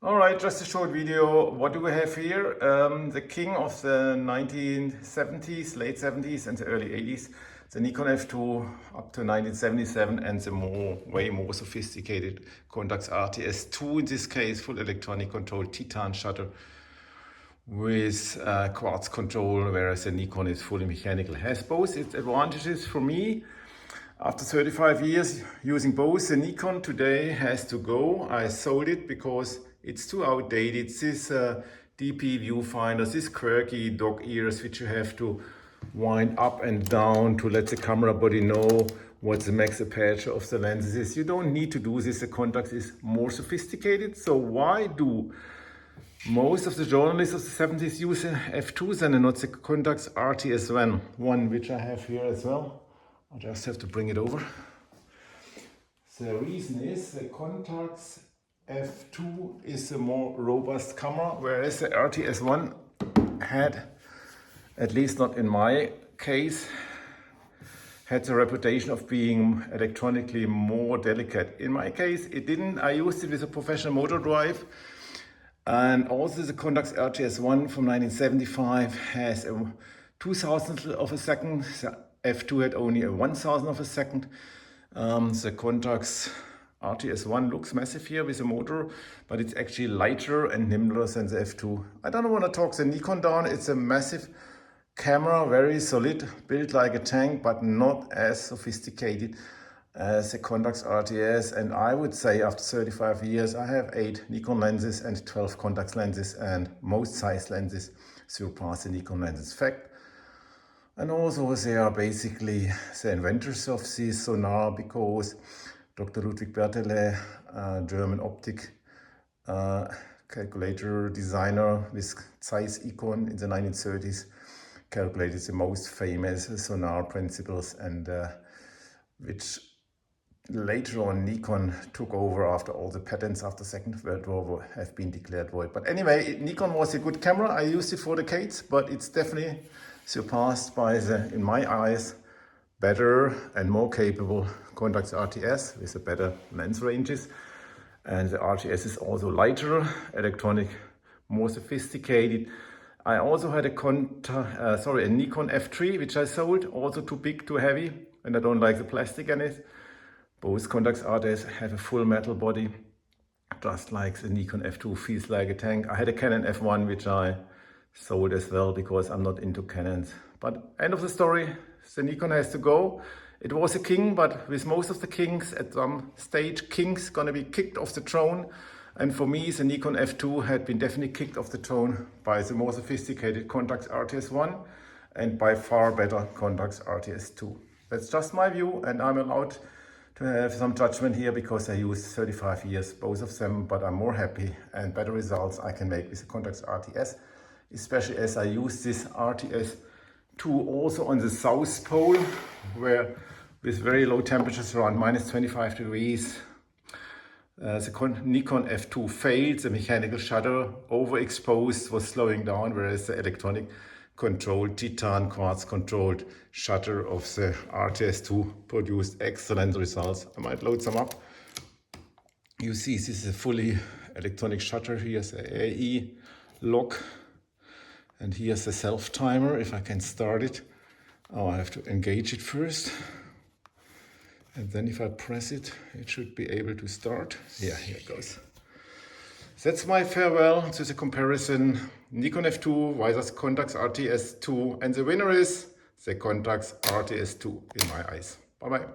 Alright, just a short video. What do we have here? The king of the 1970s, late 70s and the early 80s. The NIKON F2 up to 1977 and the way more sophisticated CONTAX RTS II, in this case full electronic control Titan shutter with quartz control, whereas the Nikon is fully mechanical. Has both its advantages for me. After 35 years using both, the Nikon today has to go. I sold it because it's too outdated. This DP viewfinder, this quirky dog ears which you have to wind up and down to let the camera body know what the max aperture of the lenses is. You don't need to do this. The CONTAX is more sophisticated. So why do most of the journalists of the 70s use the F2s and not the CONTAX RTS I, which I have here as well? I just have to bring it over. The reason is the CONTAX F2 is a more robust camera, whereas the RTS I had, at least not in my case, had the reputation of being electronically more delicate. In my case, it didn't. I used it with a professional motor drive. And also the CONTAX RTS I from 1975 has a 2,000th of a second. The F2 had only a 1,000th of a second. The CONTAX RTS I looks massive here with a motor, but it's actually lighter and nimbler than the F2. I don't want to talk the Nikon down. It's a massive camera, very solid, built like a tank, but not as sophisticated as the CONTAX RTS. And I would say after 35 years, I have 8 Nikon lenses and 12 CONTAX lenses, and most size lenses surpass the Nikon lenses. Fact. And also they are basically the inventors of this sonar, because Dr. Ludwig Bertele, German optic calculator designer with ZEISS icon in the 1930s, calculated the most famous sonar principles, and which later on Nikon took over after all the patents after Second World War have been declared void. But anyway, Nikon was a good camera. I used it for decades, but it's definitely surpassed by the, in my eyes, better and more capable CONTAX RTS with a better lens ranges. And the RTS is also lighter, electronic, more sophisticated. I also had a Nikon F3, which I sold, also too big, too heavy, and I don't like the plastic in it. Both CONTAX RTS have a full metal body, just like the Nikon F2 feels like a tank. I had a CANON F1, which I sold as well because I'm not into Canons. But end of the story, the Nikon has to go. It was a king, but with most of the kings, at some stage, kings gonna be kicked off the throne. And for me, the Nikon F2 had been definitely kicked off the throne by the more sophisticated CONTAX RTS I and by far better CONTAX RTS II. That's just my view, and I'm allowed to have some judgment here because I used 35 years, both of them, but I'm more happy and better results I can make with the CONTAX RTS, especially as I use this RTS II also on the South Pole, where with very low temperatures around minus 25 degrees, the Nikon F2 failed, the mechanical shutter overexposed was slowing down, whereas the electronic controlled Titan quartz controlled shutter of the RTS II produced excellent results. I might load some up. You see this is a fully electronic shutter. Here's the AE lock and here's the self timer if I can start it. Oh, I have to engage it first. And then if I press it, it should be able to start. Yeah, here it goes. That's my farewell to the comparison Nikon F2 versus CONTAX RTS II. And the winner is the CONTAX RTS II in my eyes. Bye-bye.